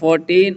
14